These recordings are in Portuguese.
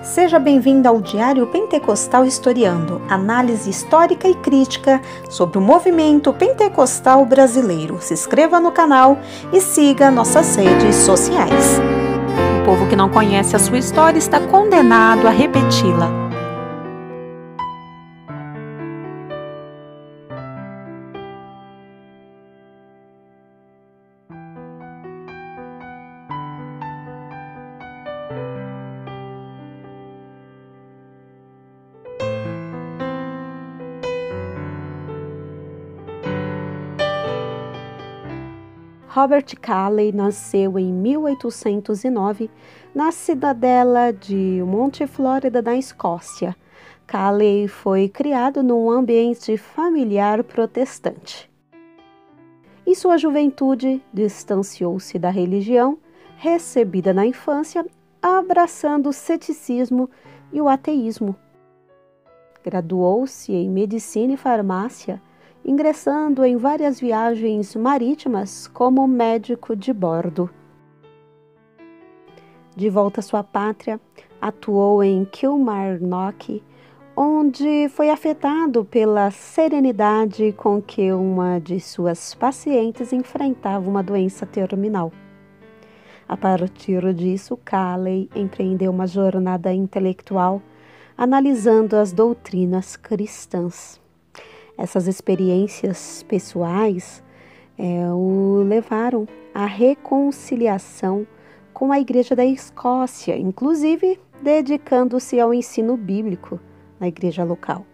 Seja bem-vindo ao Diário Pentecostal Historiando, análise histórica e crítica sobre o movimento pentecostal brasileiro. Se inscreva no canal e siga nossas redes sociais. O povo que não conhece a sua história está condenado a repeti-la. Robert Calley nasceu em 1809 na cidadela de Monte Flórida, na Escócia. Calley foi criado num ambiente familiar protestante. Em sua juventude, distanciou-se da religião recebida na infância, abraçando o ceticismo e o ateísmo. Graduou-se em medicina e farmácia, ingressando em várias viagens marítimas como médico de bordo. De volta à sua pátria, atuou em Kilmarnock, onde foi afetado pela serenidade com que uma de suas pacientes enfrentava uma doença terminal. A partir disso, Calley empreendeu uma jornada intelectual, analisando as doutrinas cristãs. Essas experiências pessoais o levaram à reconciliação com a Igreja da Escócia, inclusive dedicando-se ao ensino bíblico na igreja local.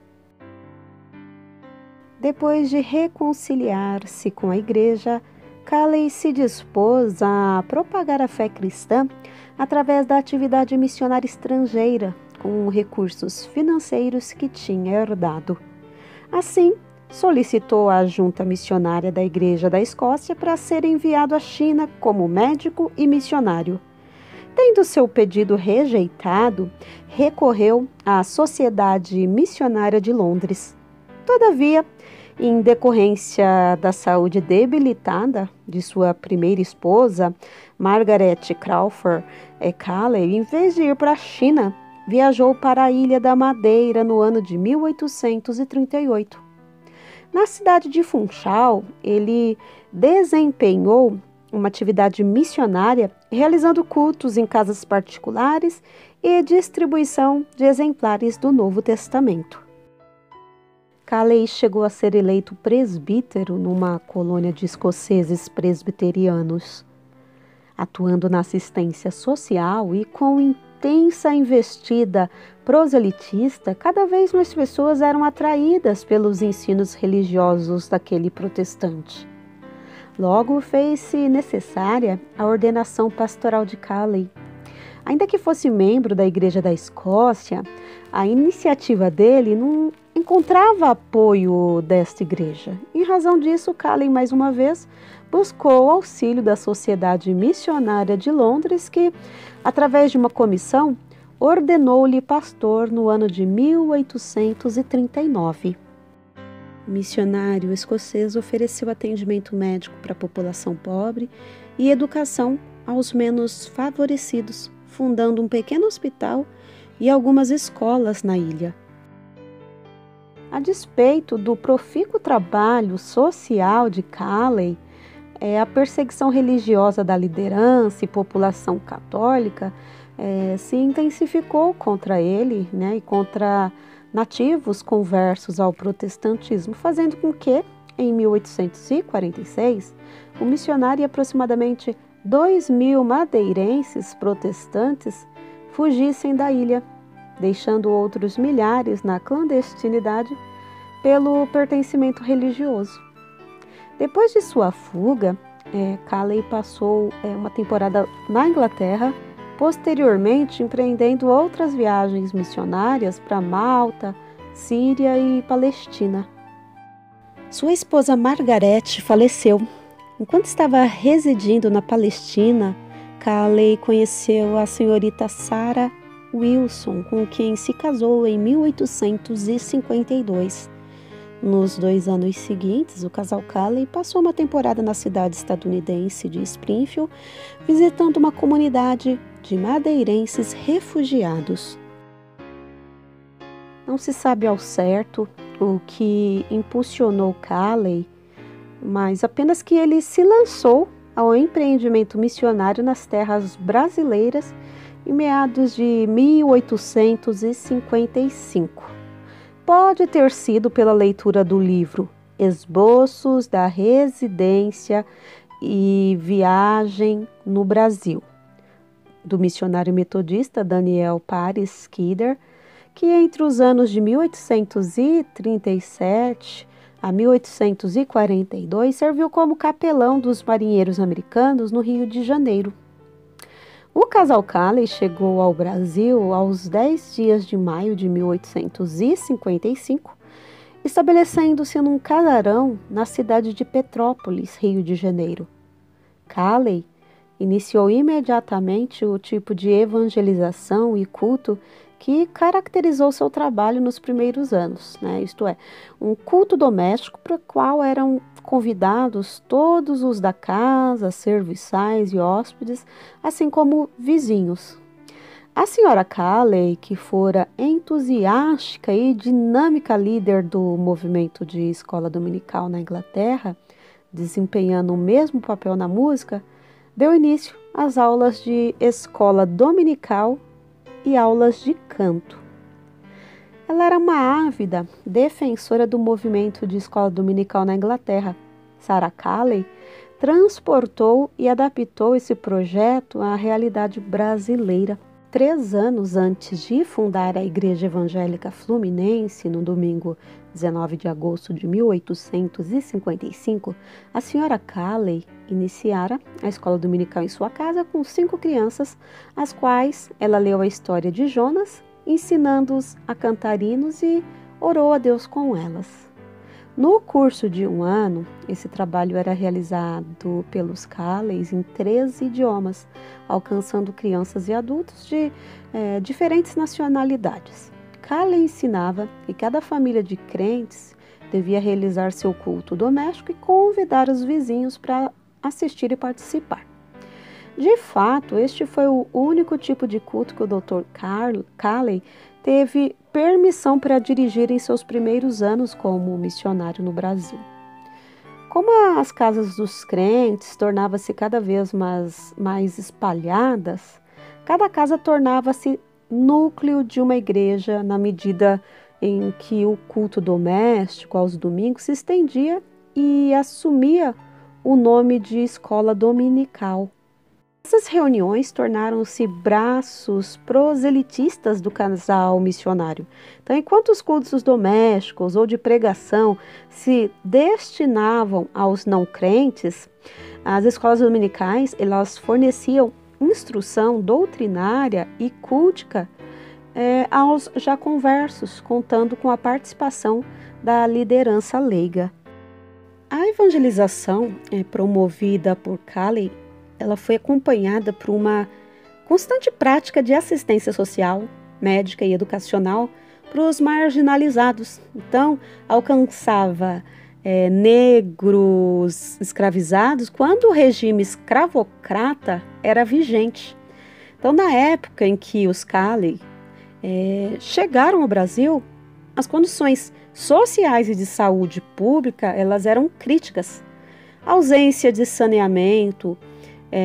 Depois de reconciliar-se com a igreja, Calley se dispôs a propagar a fé cristã através da atividade missionária estrangeira, com recursos financeiros que tinha herdado. Assim, solicitou à junta missionária da Igreja da Escócia para ser enviado à China como médico e missionário. Tendo seu pedido rejeitado, recorreu à Sociedade Missionária de Londres. Todavia, em decorrência da saúde debilitada de sua primeira esposa, Margaret Crawford Calley, em vez de ir para a China, viajou para a Ilha da Madeira no ano de 1838. Na cidade de Funchal, ele desempenhou uma atividade missionária, realizando cultos em casas particulares e distribuição de exemplares do Novo Testamento. Calley chegou a ser eleito presbítero numa colônia de escoceses presbiterianos, atuando na assistência social e com intensa investida proselitista. Cada vez mais pessoas eram atraídas pelos ensinos religiosos daquele protestante. Logo, fez-se necessária a ordenação pastoral de Calley. Ainda que fosse membro da Igreja da Escócia, a iniciativa dele não encontrava apoio desta igreja. Em razão disso, Calley, mais uma vez, buscou o auxílio da Sociedade Missionária de Londres, que, através de uma comissão, ordenou-lhe pastor no ano de 1839. O missionário escocês ofereceu atendimento médico para a população pobre e educação aos menos favorecidos, fundando um pequeno hospital e algumas escolas na ilha. A despeito do profícuo trabalho social de Calley, a perseguição religiosa da liderança e população católica se intensificou contra ele, e contra nativos conversos ao protestantismo, fazendo com que, em 1846, o missionário e aproximadamente 2.000 madeirenses protestantes fugissem da ilha, deixando outros milhares na clandestinidade pelo pertencimento religioso. Depois de sua fuga, Calley passou uma temporada na Inglaterra, posteriormente empreendendo outras viagens missionárias para Malta, Síria e Palestina. Sua esposa Margaret faleceu. Enquanto estava residindo na Palestina, Calley conheceu a senhorita Sarah Wilson, com quem se casou em 1852. Nos 2 anos seguintes, o casal Calley passou uma temporada na cidade estadunidense de Springfield, visitando uma comunidade de madeirenses refugiados. Não se sabe ao certo o que impulsionou Calley, mas apenas que ele se lançou ao empreendimento missionário nas terras brasileiras em meados de 1855. Pode ter sido pela leitura do livro Esboços da Residência e Viagem no Brasil, do missionário metodista Daniel Pares Kidder, que entre os anos de 1837 a 1842 serviu como capelão dos marinheiros americanos no Rio de Janeiro. O casal Calley chegou ao Brasil aos 10 dias de maio de 1855, estabelecendo-se num casarão na cidade de Petrópolis, Rio de Janeiro. Calley iniciou imediatamente o tipo de evangelização e culto que caracterizou seu trabalho nos primeiros anos, isto é, um culto doméstico para o qual eram convidados todos os da casa, serviçais e hóspedes, assim como vizinhos. A senhora Calley, que fora entusiástica e dinâmica líder do movimento de escola dominical na Inglaterra, desempenhando o mesmo papel na música, deu início às aulas de escola dominical e aulas de canto. Ela era uma ávida defensora do movimento de escola dominical na Inglaterra. Sarah Calley transportou e adaptou esse projeto à realidade brasileira. 3 anos antes de fundar a Igreja Evangélica Fluminense, no domingo 19 de agosto de 1855, a senhora Calley iniciara a escola dominical em sua casa com 5 crianças, às quais ela leu a história de Jonas, ensinando-os a cantar hinos e orou a Deus com elas. No curso de 1 ano, esse trabalho era realizado pelos Calleys em 3 idiomas, alcançando crianças e adultos de diferentes nacionalidades. Calley ensinava que cada família de crentes devia realizar seu culto doméstico e convidar os vizinhos para assistir e participar. De fato, este foi o único tipo de culto que o Dr. Calley teve permissão para dirigir em seus primeiros anos como missionário no Brasil. Como as casas dos crentes tornavam-se cada vez mais espalhadas, cada casa tornava-se núcleo de uma igreja na medida em que o culto doméstico aos domingos se estendia e assumia o nome de escola dominical. Essas reuniões tornaram-se braços proselitistas do casal missionário. Então, enquanto os cultos domésticos ou de pregação se destinavam aos não crentes, as escolas dominicais elas forneciam instrução doutrinária e cultica aos já conversos, contando com a participação da liderança leiga. A evangelização promovida por Calley ela foi acompanhada por uma constante prática de assistência social, médica e educacional para os marginalizados. Então, alcançava negros escravizados quando o regime escravocrata era vigente. Então, na época em que os Calley chegaram ao Brasil, as condições sociais e de saúde pública elas eram críticas. A ausência de saneamento,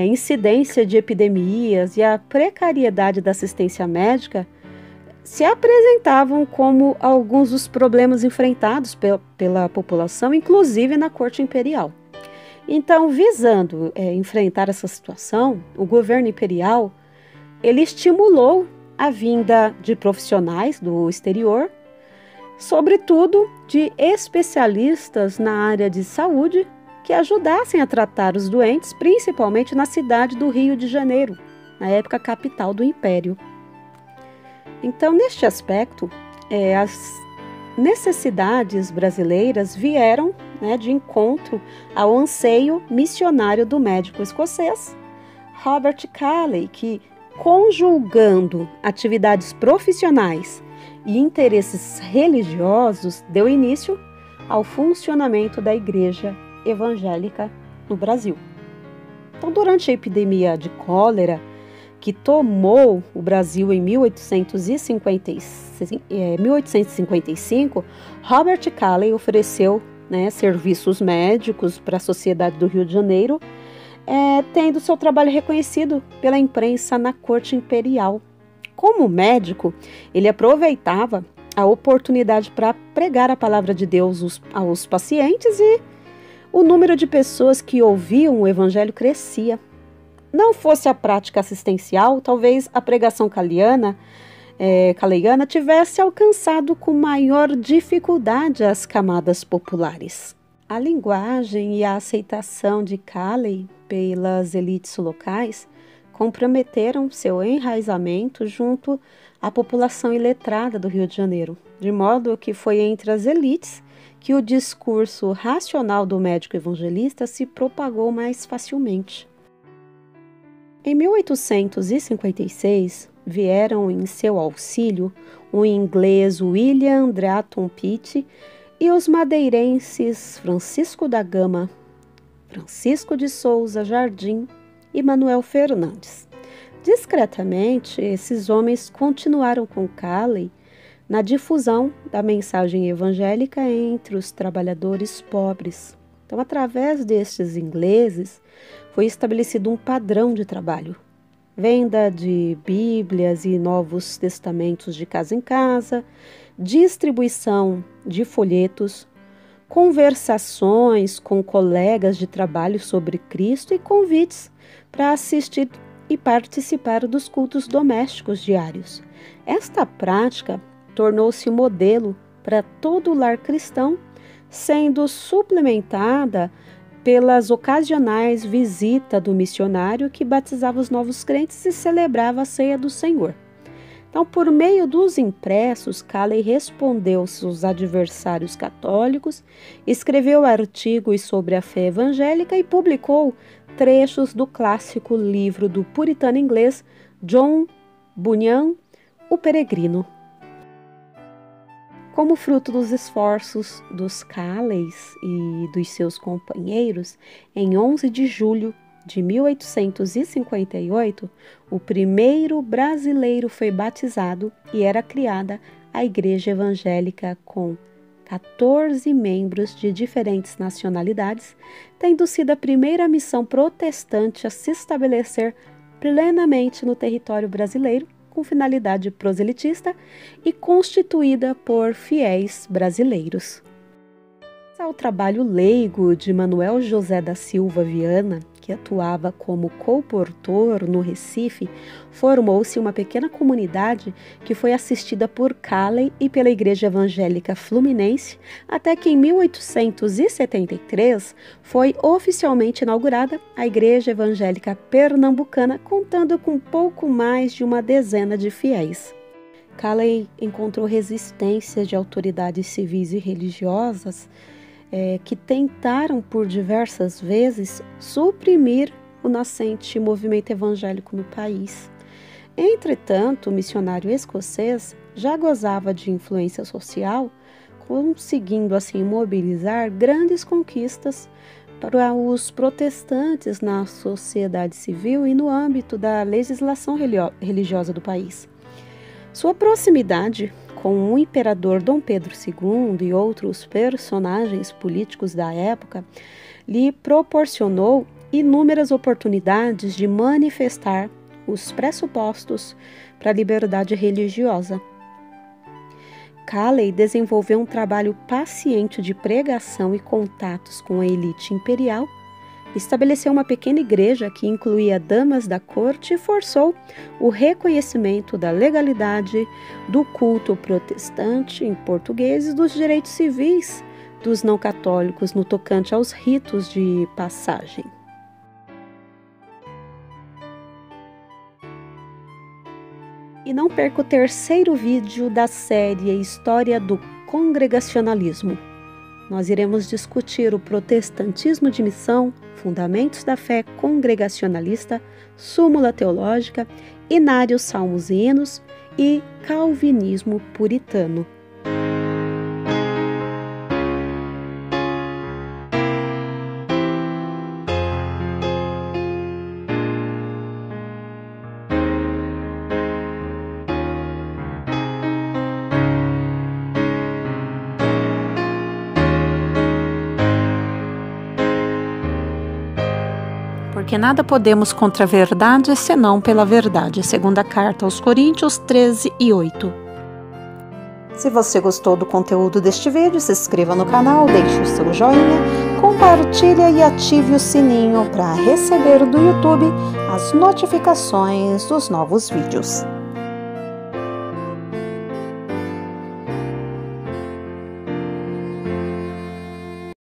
incidência de epidemias e a precariedade da assistência médica se apresentavam como alguns dos problemas enfrentados pela população, inclusive na corte imperial. Então, visando enfrentar essa situação, o governo imperial ele estimulou a vinda de profissionais do exterior, sobretudo de especialistas na área de saúde, que ajudassem a tratar os doentes, principalmente na cidade do Rio de Janeiro, na época capital do Império. Então, neste aspecto, as necessidades brasileiras vieram de encontro ao anseio missionário do médico escocês Robert Calley, que, conjugando atividades profissionais e interesses religiosos, deu início ao funcionamento da Igreja Evangélica no Brasil. Então, durante a epidemia de cólera que tomou o Brasil em 1855, Robert Calley ofereceu, serviços médicos para a sociedade do Rio de Janeiro, tendo seu trabalho reconhecido pela imprensa na corte imperial. Como médico, ele aproveitava a oportunidade para pregar a palavra de Deus aos pacientes e o número de pessoas que ouviam o evangelho crescia. Não fosse a prática assistencial, talvez a pregação caleiana tivesse alcançado com maior dificuldade as camadas populares. A linguagem e a aceitação de Calley pelas elites locais comprometeram seu enraizamento junto à população iletrada do Rio de Janeiro, de modo que foi entre as elites que o discurso racional do médico evangelista se propagou mais facilmente. Em 1856, vieram em seu auxílio o inglês William Drayton Pitt e os madeirenses Francisco da Gama, Francisco de Souza Jardim e Manuel Fernandes. Discretamente, esses homens continuaram com Calley na difusão da mensagem evangélica entre os trabalhadores pobres. Então, através destes ingleses, foi estabelecido um padrão de trabalho. Venda de Bíblias e Novos Testamentos de casa em casa, distribuição de folhetos, conversações com colegas de trabalho sobre Cristo e convites para assistir e participar dos cultos domésticos diários. Esta prática tornou-se modelo para todo o lar cristão, sendo suplementada pelas ocasionais visitas do missionário que batizava os novos crentes e celebrava a ceia do Senhor. Então, por meio dos impressos, Calley respondeu seus adversários católicos, escreveu artigos sobre a fé evangélica e publicou trechos do clássico livro do puritano inglês John Bunyan, O Peregrino. Como fruto dos esforços dos Calleys e dos seus companheiros, em 11 de julho de 1858, o primeiro brasileiro foi batizado e era criada a Igreja Evangélica com 14 membros de diferentes nacionalidades, tendo sido a primeira missão protestante a se estabelecer plenamente no território brasileiro, com finalidade proselitista e constituída por fiéis brasileiros. Ao trabalho leigo de Manuel José da Silva Viana, que atuava como colportor no Recife, formou-se uma pequena comunidade que foi assistida por Calley e pela Igreja Evangélica Fluminense, até que em 1873 foi oficialmente inaugurada a Igreja Evangélica Pernambucana, contando com pouco mais de uma dezena de fiéis. Calley encontrou resistência de autoridades civis e religiosas que tentaram por diversas vezes suprimir o nascente movimento evangélico no país. Entretanto, o missionário escocês já gozava de influência social, conseguindo assim mobilizar grandes conquistas para os protestantes na sociedade civil e no âmbito da legislação religiosa do país. Sua proximidade com o imperador Dom Pedro II e outros personagens políticos da época lhe proporcionou inúmeras oportunidades de manifestar os pressupostos para a liberdade religiosa. Calley desenvolveu um trabalho paciente de pregação e contatos com a elite imperial, estabeleceu uma pequena igreja que incluía damas da corte e forçou o reconhecimento da legalidade do culto protestante em português e dos direitos civis dos não católicos no tocante aos ritos de passagem. E não perca o terceiro vídeo da série História do Congregacionalismo. Nós iremos discutir o protestantismo de missão, fundamentos da fé congregacionalista, súmula teológica, inários salmos e hinos e calvinismo puritano. Porque nada podemos contra a verdade, senão pela verdade. Segunda carta aos Coríntios 13:8. Se você gostou do conteúdo deste vídeo, se inscreva no canal, deixe o seu joinha, compartilhe e ative o sininho para receber do YouTube as notificações dos novos vídeos.